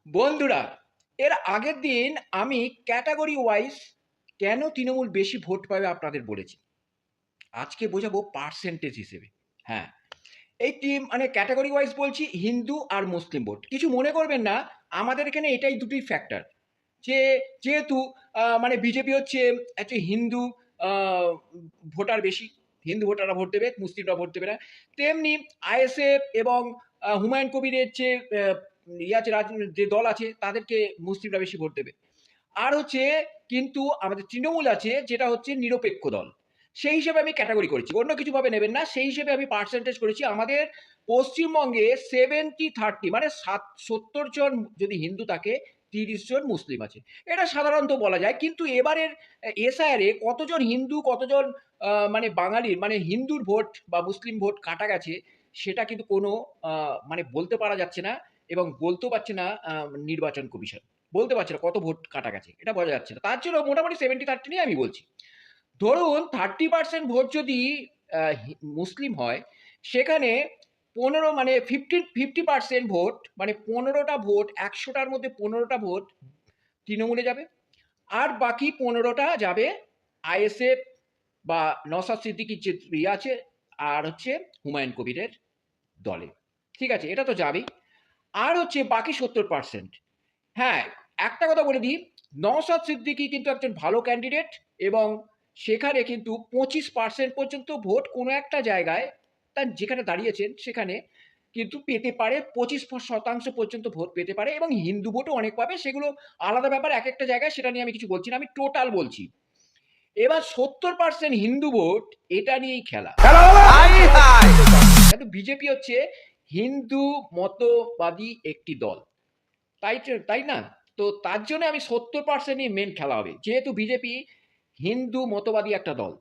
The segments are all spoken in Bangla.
বন্ধুরা, এর আগের দিন আমি ক্যাটাগরি ওয়াইজ কেন তৃণমূল বেশি ভোট পাবে আপনাদের বলেছি। আজকে বোঝাবো পার্সেন্টেজ হিসেবে। হ্যাঁ, এই টিম মানে ক্যাটাগরি ওয়াইজ বলছি, হিন্দু আর মুসলিম ভোট। কিছু মনে করবেন না, আমাদের এখানে এটাই দুটোই ফ্যাক্টর। যে যেহেতু মানে বিজেপি হচ্ছে একটা হিন্দু ভোটার বেশি, হিন্দু ভোটাররা ভোট দেবে, মুসলিমরা ভোট দেবে না। তেমনি আইএসএফ এবং হুমায়ুন কবিরের যে ইয়ে আছে, যে দল আছে, তাদেরকে মুসলিমরা বেশি ভোট দেবে। আর হচ্ছে কিন্তু আমাদের তৃণমূল আছে, যেটা হচ্ছে নিরপেক্ষ দল। সেই হিসেবে আমি ক্যাটাগরি করেছি, অন্য কিছু ভাবে নেবেন না। সেই হিসেবে আমি পার্সেন্টেজ করেছি। আমাদের পশ্চিমবঙ্গে 70-30 মানে 70 জন যদি হিন্দু থাকে, 30 জন মুসলিম আছে। এটা সাধারণত বলা যায়। কিন্তু এবারের এসআইআরে কতজন হিন্দু, কতজন মানে বাঙালির মানে হিন্দুর ভোট বা মুসলিম ভোট কাটা গেছে, সেটা কিন্তু কোনো মানে বলতে পারা যাচ্ছে না, এবং বলতেও পারছে না নির্বাচন কমিশন। বলতে পারছে না কত ভোট কাটা গেছে, এটা বোঝা যাচ্ছে না। তার জন্য মোটামুটি 70-30 নিয়ে আমি বলছি। ধরুন 30% ভোট যদি মুসলিম হয়, সেখানে 15 মানে 50% ভোট মানে 15টা ভোট, 100টার মধ্যে 15টা ভোট তৃণমূলে যাবে, আর বাকি 15টা যাবে আইএসএফ বা নওশাদ সিদ্দিকীর যে ইয়ে আছে, আর হচ্ছে হুমায়ুন কবিরের দলে। ঠিক আছে, এটা তো যাবেই। আর হচ্ছে বাকি 70%। হ্যাঁ, একটা কথা বলে দিই, নওশাদ সিদ্দিকী কিন্তু একজন ভালো ক্যান্ডিডেট, এবং সেখানে কিন্তু 25% পর্যন্ত ভোট কোনো একটা জায়গায় তার যেখানে দাঁড়িয়েছেন সেখানে কিন্তু পেতে পারে, 25% পর্যন্ত ভোট পেতে পারে, এবং হিন্দু ভোটও অনেক পাবে। সেগুলো আলাদা ব্যাপার, এক একটা জায়গায়, সেটা নিয়ে আমি কিছু বলছি না, আমি টোটাল বলছি। এবার 70% হিন্দু ভোট, এটা নিয়েই খেলা। কিন্তু বিজেপি হচ্ছে হিন্দু মতবাদী একটি দল, তাই তাই না? তো তার জন্য আমি 70%ই মেন খেলা হবে, যেহেতু বিজেপি হিন্দু মতবাদী একটা দল।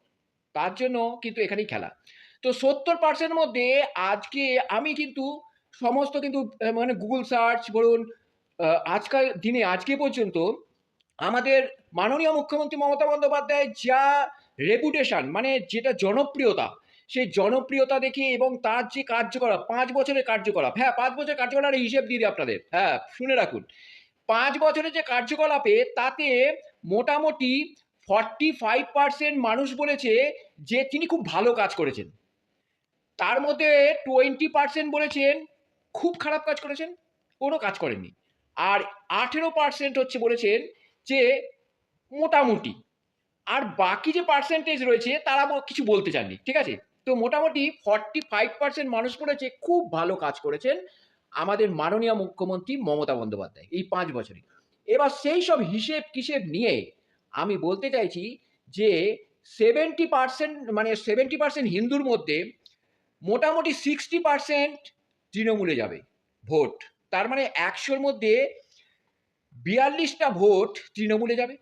তার জন্য কিন্তু এখানেই খেলা। তো 70% মধ্যে আজকে আমি কিন্তু সমস্ত কিন্তু মানে গুগল সার্চ বলুন, আজকাল দিনে আজকে পর্যন্ত আমাদের মাননীয় মুখ্যমন্ত্রী মমতা বন্দ্যোপাধ্যায় যা রেপুটেশন মানে যেটা জনপ্রিয়তা, সেই জনপ্রিয়তা দেখে এবং তার যে কার্যকলাপ, 5 বছরের কার্যকলাপ, হ্যাঁ 5 বছরের কার্যকলাপের হিসেব দিয়ে দিই আপনাদের, হ্যাঁ শুনে রাখুন। 5 বছরের যে কার্যকলাপে, তাতে মোটামুটি 45% মানুষ বলেছে যে তিনি খুব ভালো কাজ করেছেন। তার মধ্যে 20% বলেছেন খুব খারাপ কাজ করেছেন, কোনো কাজ করেননি। আর 18% হচ্ছে বলেছেন যে মোটামুটি। আর বাকি যে পার্সেন্টেজ রয়েছে তারা কিছু বলতে চাননি। ঠিক আছে, তো মোটামুটি 45% মানুষ বলেছে খুব ভালো কাজ করেছেন আমাদের মাননীয় মুখ্যমন্ত্রী মমতা বন্দ্যোপাধ্যায় এই 5 বছরে। এবার সেই সব হিসেব কিসেব নিয়ে আমি বলতে চাইছি যে 70% মানে 70% হিন্দুর মধ্যে মোটামুটি 60% তৃণমূলে যাবে ভোট। তার মানে 100-র মধ্যে 42টা ভোট তৃণমূলে যাবে।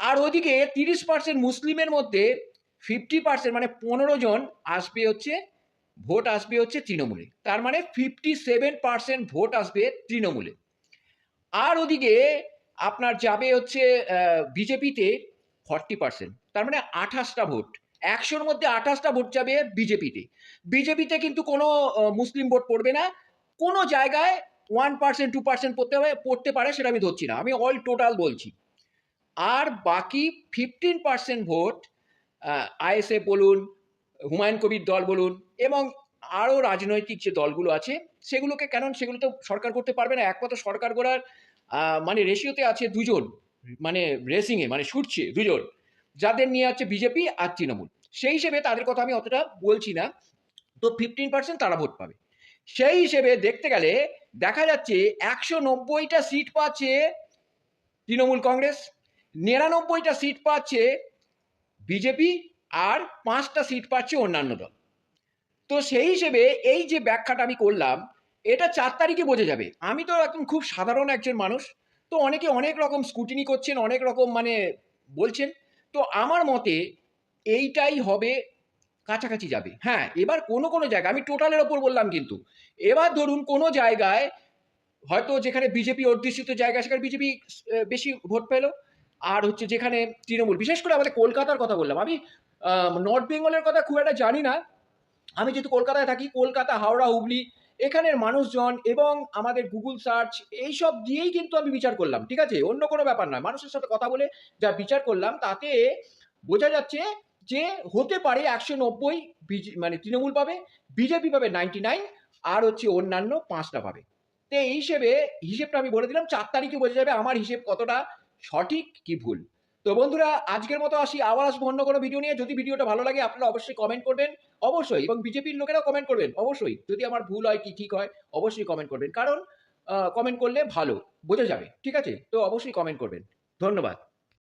আর ওদিকে 30% মুসলিমের মধ্যে 50% মানে 15 জন আসবে হচ্ছে, ভোট আসবে হচ্ছে তৃণমূলে। তার মানে 57% ভোট আসবে তৃণমূলে। আর ওদিকে আপনার যাবে হচ্ছে বিজেপিতে 40%, তার মানে 28টা ভোট। 100-র মধ্যে 28টা ভোট যাবে বিজেপিতে। বিজেপিতে কিন্তু কোনো মুসলিম ভোট পড়বে না। কোনো জায়গায় 1% 2% পড়তে পারে, সেটা আমি ধরছি না, আমি অল টোটাল বলছি। আর বাকি 15% ভোট আইএসএফ বলুন, হুমায়ুন কবির দল বলুন, এবং আরও রাজনৈতিক যে দলগুলো আছে সেগুলোকে, কেন সেগুলো তো সরকার করতে পারবে না। একমাত্র সরকার করার মানে রেশিওতে আছে দুজন, মানে রেসিংয়ে মানে ছুটছে দুজন, যাদের নিয়ে আছে বিজেপি আর তৃণমূল। সেই হিসেবে তাদের কথা আমি অতটা বলছি না। তো 15% তারা ভোট পাবে। সেই হিসেবে দেখতে গেলে দেখা যাচ্ছে 190টা সিট পাচ্ছে তৃণমূল কংগ্রেস, 99টা সিট পাচ্ছে বিজেপি, আর 5টা সিট পাচ্ছে অন্যান্য দল। তো সেই হিসেবে এই যে ব্যাখ্যাটা আমি করলাম, এটা 4 তারিখে বোঝা যাবে। আমি তো একদম খুব সাধারণ একজন মানুষ, তো অনেকে অনেক রকম স্কুটিনি করছেন, অনেক রকম মানে বলছেন। তো আমার মতে এইটাই হবে, কাছাকাছি যাবে। হ্যাঁ, এবার কোনো কোনো জায়গায়, আমি টোটালের ওপর বললাম কিন্তু, এবার ধরুন কোনো জায়গায় হয়তো যেখানে বিজেপি অধ্যুষিত জায়গা, সেখানে বিজেপি বেশি ভোট পেল। আর হচ্ছে যেখানে তৃণমূল, বিশেষ করে আমাদের কলকাতার কথা বললাম, আমি নর্থ বেঙ্গলের কথা খুব একটা জানি না। আমি যেহেতু কলকাতায় থাকি, কলকাতা, হাওড়া, হুগলি এখানের মানুষজন এবং আমাদের গুগল সার্চ এইসব দিয়েই কিন্তু আমি বিচার করলাম, ঠিক আছে? অন্য কোনো ব্যাপার নয়। মানুষের সাথে কথা বলে যা বিচার করলাম তাতে বোঝা যাচ্ছে যে হতে পারে 190 মানে তৃণমূল পাবে, বিজেপি পাবে 99, আর হচ্ছে অন্যান্য 5টা পাবে। তো এই হিসেবটা আমি বলে দিলাম, 4 তারিখে বোঝা যাবে আমার হিসেব কতটা সঠিক কি ভুল। তো বন্ধুরা, আজকের মতো আসি, আবার আসবো অন্য কোনো ভিডিও নিয়ে। যদি ভিডিওটা ভালো লাগে আপনারা অবশ্যই কমেন্ট করবেন, অবশ্যই, এবং বিজেপির লোকেরাও কমেন্ট করবেন অবশ্যই। যদি আমার ভুল হয় কি ঠিক হয় অবশ্যই কমেন্ট করবেন, কারণ কমেন্ট করলে ভালো বোঝা যাবে, ঠিক আছে? তো অবশ্যই কমেন্ট করবেন। ধন্যবাদ।